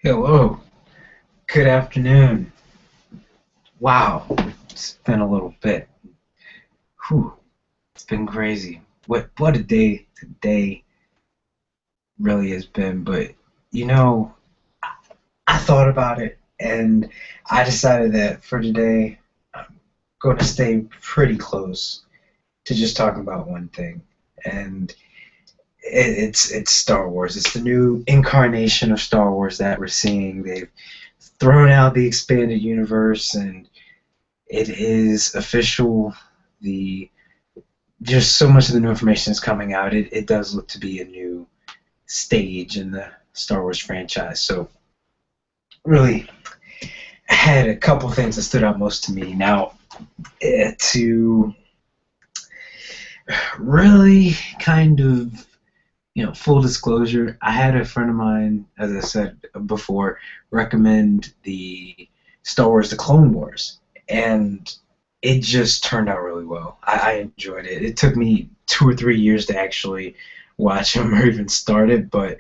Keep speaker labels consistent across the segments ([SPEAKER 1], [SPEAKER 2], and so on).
[SPEAKER 1] Hello, good afternoon. Wow, it's been a little bit. Whew, it's been crazy. What a day today really has been. But you know, I thought about it and I decided that for today I'm going to stay pretty close to just talking about one thing, and it's Star Wars. It's the new incarnation of Star Wars that we're seeing. They've thrown out the expanded universe and it is official. The Just so much of the new information is coming out. It does look to be a new stage in the Star Wars franchise. So really, I had a couple things that stood out most to me. Now, to really kind of full disclosure, I had a friend of mine, as I said before, recommend the Star Wars: The Clone Wars, and it just turned out really well. I enjoyed it. It took me 2 or 3 years to actually watch them or even start it, but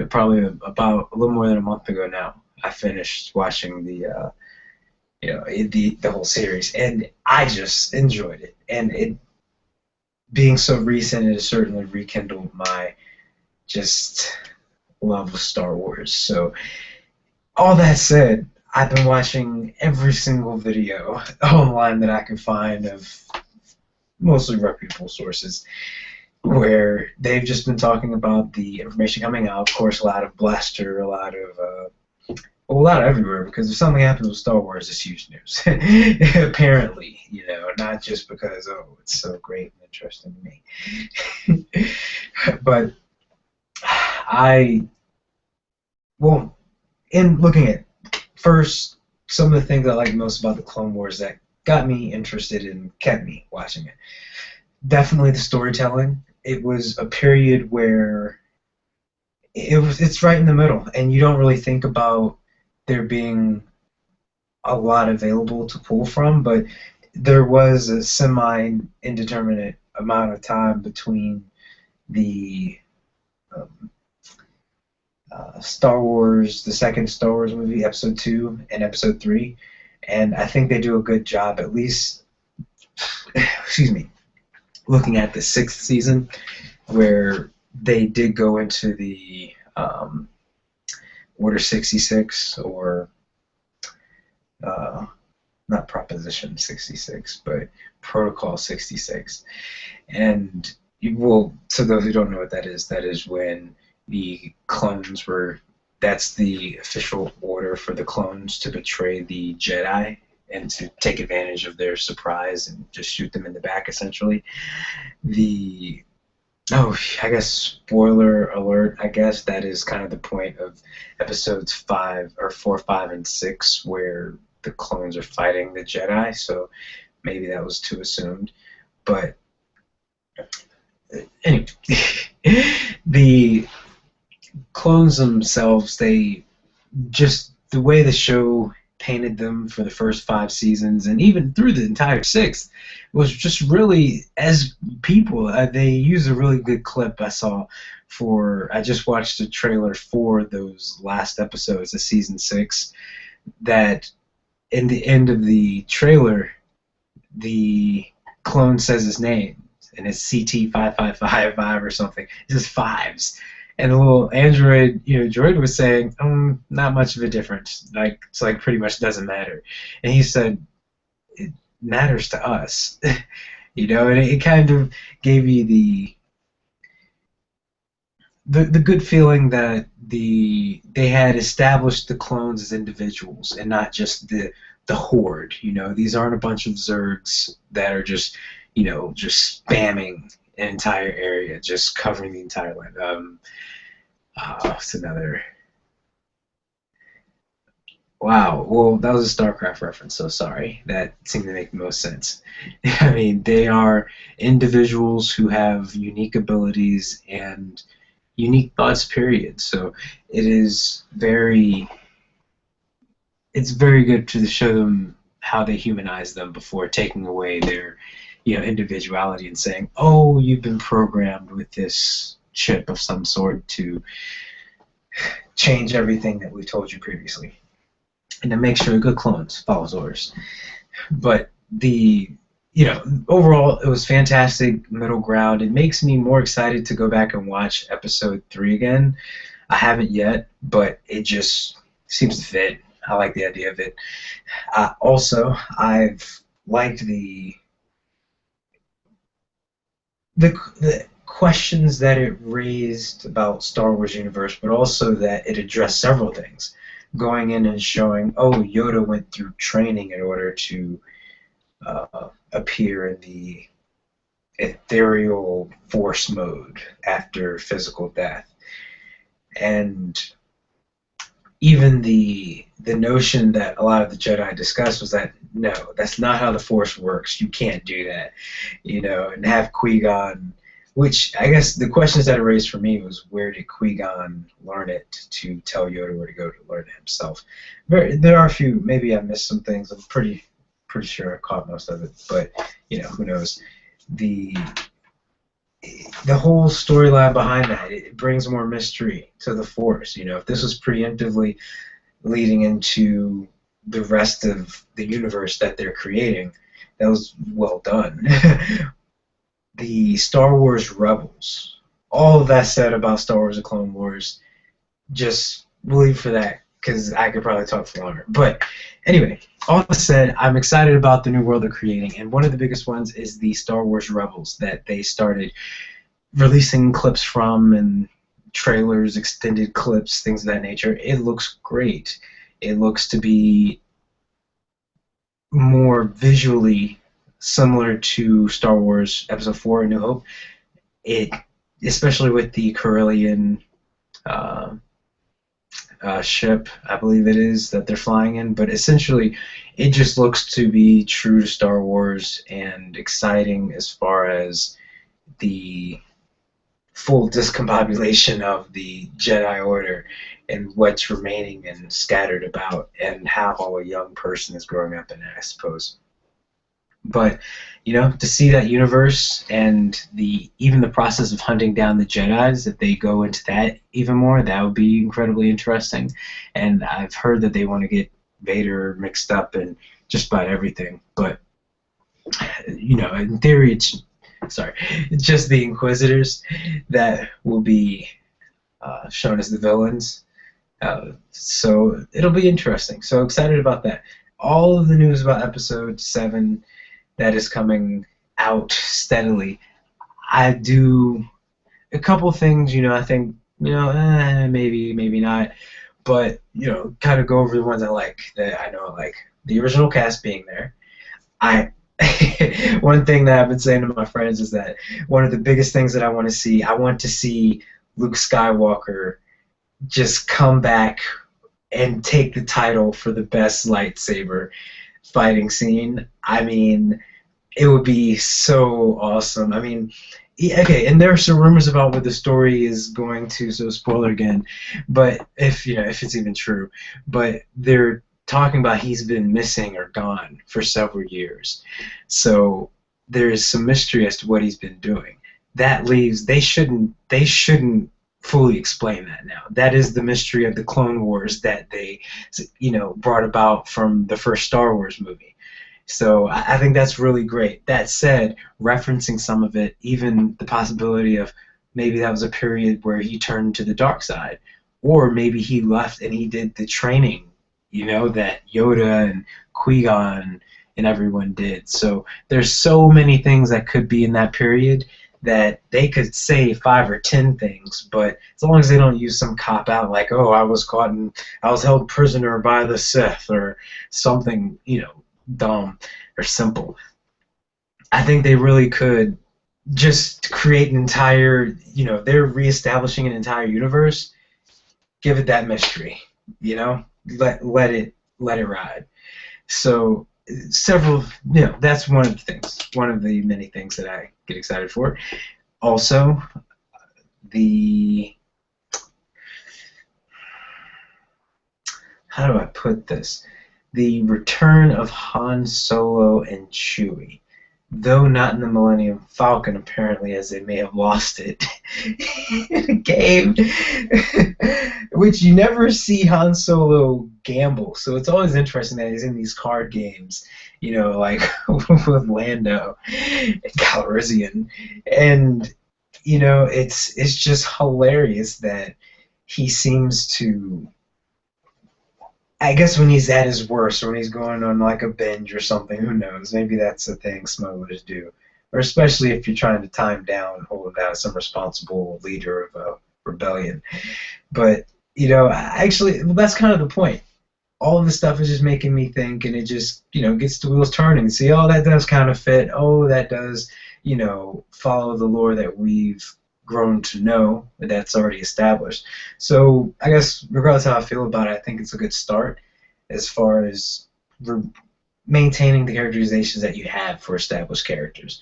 [SPEAKER 1] probably about a little more than a month ago now, I finished watching the whole series, and I just enjoyed it. And it being so recent, it has certainly rekindled my just love of Star Wars. So all that said, I've been watching every single video online that I can find of mostly reputable sources where they've just been talking about the information coming out. Of course, a lot of bluster, a lot everywhere, because if something happens with Star Wars, it's huge news. Apparently, not just because, oh, it's so great and interesting to me. But I, well, in looking at first, some of the things I like most about the Clone Wars that got me interested and kept me watching it. Definitely the storytelling. It was a period where it's right in the middle, and you don't really think about there being a lot available to pull from, but there was a semi indeterminate amount of time between the um, Star Wars, the second Star Wars movie, Episode 2 and Episode 3, and I think they do a good job, at least, excuse me, looking at the sixth season, where they did go into the Order 66, or uh, not Proposition 66, but Protocol 66. And, well, to those who don't know what that is when the clones were, that's the official order for the clones to betray the Jedi and to take advantage of their surprise and just shoot them in the back, essentially. The Oh, I guess spoiler alert. I guess that is kind of the point of episodes 4, 5, and 6, where the clones are fighting the Jedi. So maybe that was too assumed. But anyway, the clones themselves, they just the way the show painted them for the first 5 seasons and even through the entire sixth was just really, as people, they use a really good clip I saw for, I just watched a trailer for those last episodes of season 6, that in the end of the trailer the clone says his name, and it's CT5555 or something. It's just fives. And the little android, droid was saying, not much of a difference. It's like pretty much doesn't matter. And he said, it matters to us. And it kind of gave you the good feeling that they had established the clones as individuals and not just the horde. These aren't a bunch of Zergs that are just spamming an entire area, just covering the entire land. It's another. Wow. Well, that was a StarCraft reference, so sorry. That seemed to make the most sense. I mean, they are individuals who have unique abilities and unique thoughts, period. So it is it's very good to show them how they humanize them before taking away their individuality and saying, oh, you've been programmed with this chip of some sort to change everything that we've told you previously, and to make sure good clones follows orders. But overall, it was fantastic middle ground. It makes me more excited to go back and watch episode 3 again. I haven't yet, but it just seems to fit. I like the idea of it. Also, I've liked the questions that it raised about Star Wars universe, but also that it addressed several things, going in and showing, oh, Yoda went through training in order to appear in the ethereal force mode after physical death, and even the notion that a lot of the Jedi discussed was that no, that's not how the Force works. You can't do that, and have Qui-Gon, which I guess the questions that it raised for me was where did Qui-Gon learn it to tell Yoda where to go to learn it himself. There are a few, maybe I missed some things. I'm pretty sure I caught most of it, but who knows. The whole storyline behind that, it brings more mystery to the Force. If this was preemptively leading into the rest of the universe that they're creating, that was well done. The Star Wars Rebels, all of that said about Star Wars: The Clone Wars, just leave for that, because I could probably talk for longer. But anyway, all that said, I'm excited about the new world they're creating, and one of the biggest ones is the Star Wars Rebels that they started releasing clips from, and trailers, extended clips, things of that nature. It looks great. It looks to be more visually similar to Star Wars Episode 4: A New Hope. Especially with the Corellian ship, I believe it is, that they're flying in. But essentially, it just looks to be true to Star Wars and exciting as far as the full discombobulation of the Jedi Order and what's remaining and scattered about, and how a young person is growing up in it, I suppose. But to see that universe and even the process of hunting down the Jedis, if they go into that even more, that would be incredibly interesting. And I've heard that they want to get Vader mixed up in just about everything. But in theory, it's just the Inquisitors that will be shown as the villains. So it'll be interesting. So excited about that. All of the news about Episode 7 that is coming out steadily. I do a couple things, I think, maybe not, but, kind of go over the ones I like, that I know I like. The original cast being there. One thing that I've been saying to my friends is that one of the biggest things that I want to see Luke Skywalker just come back and take the title for the best lightsaber fighting scene. I mean, it would be so awesome. I mean, okay, and there are some rumors about what the story is going to, so spoiler again, but if it's even true, but they're talking about he's been missing or gone for several years. So there is some mystery as to what he's been doing. That leaves, they shouldn't fully explain that now. That is the mystery of the Clone Wars that they, brought about from the first Star Wars movie. So I think that's really great. That said, referencing some of it, even the possibility of maybe that was a period where he turned to the dark side, or maybe he left and he did the training, that Yoda and Qui-Gon and everyone did. So there's so many things that could be in that period that they could say 5 or 10 things, but as long as they don't use some cop out like, oh, I was held prisoner by the Sith or something, dumb or simple. I think they really could just create an entire, they're reestablishing an entire universe. Give it that mystery, let it ride. So several, that's one of the many things that I get excited for. Also, how do I put this? The return of Han Solo and Chewie. Though not in the Millennium Falcon, apparently, as they may have lost it. in a game, which you never see Han Solo gamble. So it's always interesting that he's in these card games, like with Lando and Calrissian, and it's just hilarious that he seems to. I guess when he's at his worst, or when he's going on like a binge or something, who knows? Maybe that's the thing smugglers do, or especially if you're trying to time down, hold down some responsible leader of a rebellion. But actually, well, that's kind of the point. All of this stuff is just making me think, and it just gets the wheels turning. See, oh, that does kind of fit. Oh, that does follow the lore that we've grown to know, that's already established. So I guess regardless of how I feel about it, I think it's a good start as far as maintaining the characterizations that you have for established characters.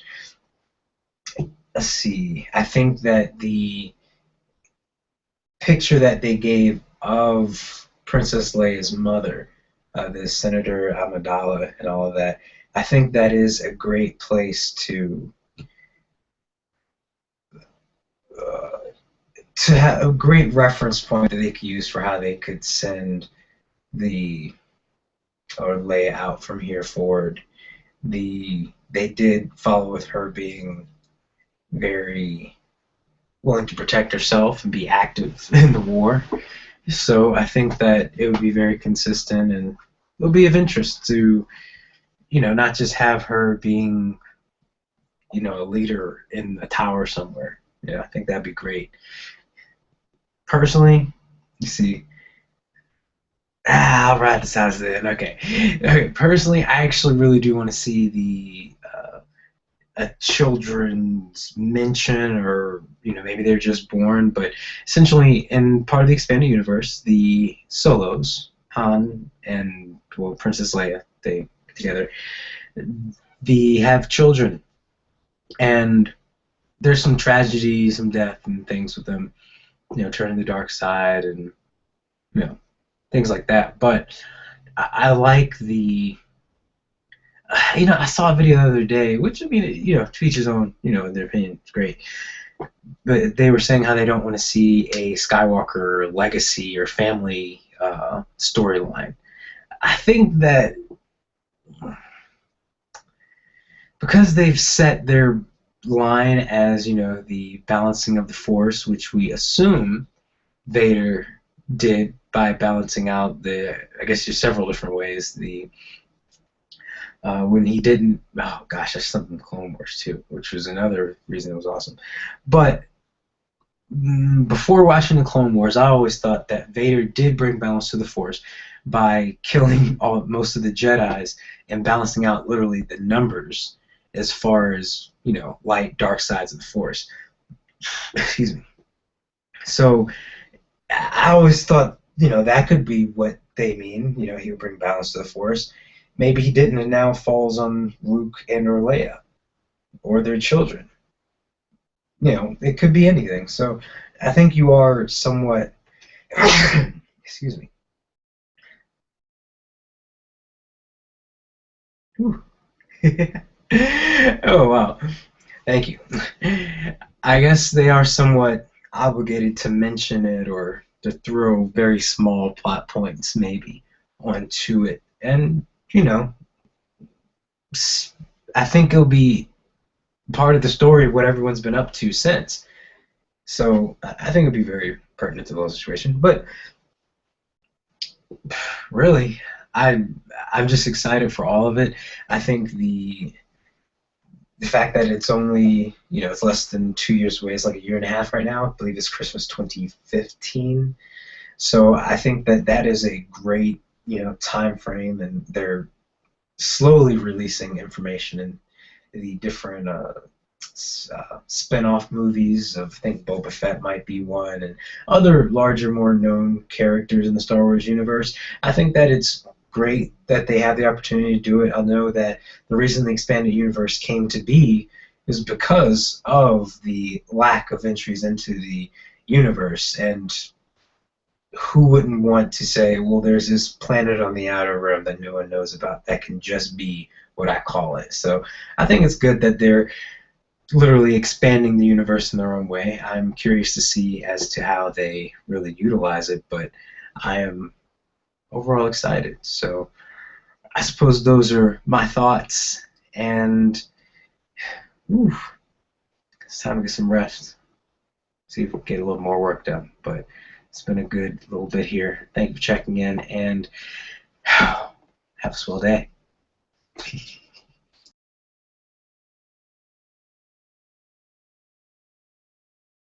[SPEAKER 1] Let's see. I think that the picture that they gave of Princess Leia's mother, the Senator Amidala and all of that, I think that is a great place to have a great reference point that they could use for how they could send or lay out from here forward. They did follow with her being very willing to protect herself and be active in the war. So I think that it would be very consistent, and it'll be of interest to, not just have her being, a leader in a tower somewhere. I think that'd be great. Personally, you see, I'll write this out then. Okay. Personally, I actually really do want to see a children's mention, or maybe they're just born, but essentially in part of the expanded universe, the Solos, Han and Princess Leia, they get together. They have children, and there's some tragedy, some death, and things with them, turning the dark side, and things like that. But I like the. I saw a video the other day, which, I mean, to each his own, in their opinion, it's great. But they were saying how they don't want to see a Skywalker legacy or family storyline. I think that because they've set their line as, the balancing of the Force, which we assume Vader did by balancing out I guess there's several different ways, when he didn't, oh gosh, that's something in Clone Wars too, which was another reason it was awesome. But before watching the Clone Wars, I always thought that Vader did bring balance to the Force by killing most of the Jedis and balancing out literally the numbers as far as, light, dark sides of the Force. Excuse me. So I always thought, that could be what they mean. He would bring balance to the Force. Maybe he didn't, and now falls on Luke and or Leia, or their children. It could be anything. So I think you are somewhat, excuse me. Oh, wow. Thank you. I guess they are somewhat obligated to mention it, or to throw very small plot points maybe onto it. And, I think it'll be part of the story of what everyone's been up to since. So I think it'll be very pertinent to the whole situation. But really, I'm just excited for all of it. I think the fact that it's only, it's less than 2 years away, it's like a year and a half right now. I believe it's Christmas 2015. So I think that is a great, time frame, and they're slowly releasing information in the different spin-off movies of, I think Boba Fett might be one, and other larger, more known characters in the Star Wars universe. I think that it's great that they have the opportunity to do it. I know that the reason the expanded universe came to be is because of the lack of entries into the universe, and who wouldn't want to say, well, there's this planet on the outer rim that no one knows about that can just be what I call it. So I think it's good that they're literally expanding the universe in their own way. I'm curious to see as to how they really utilize it, but I am overall excited. So I suppose those are my thoughts, and ooh, it's time to get some rest. See if we can get a little more work done. But it's been a good little bit here. Thank you for checking in, and have a swell day.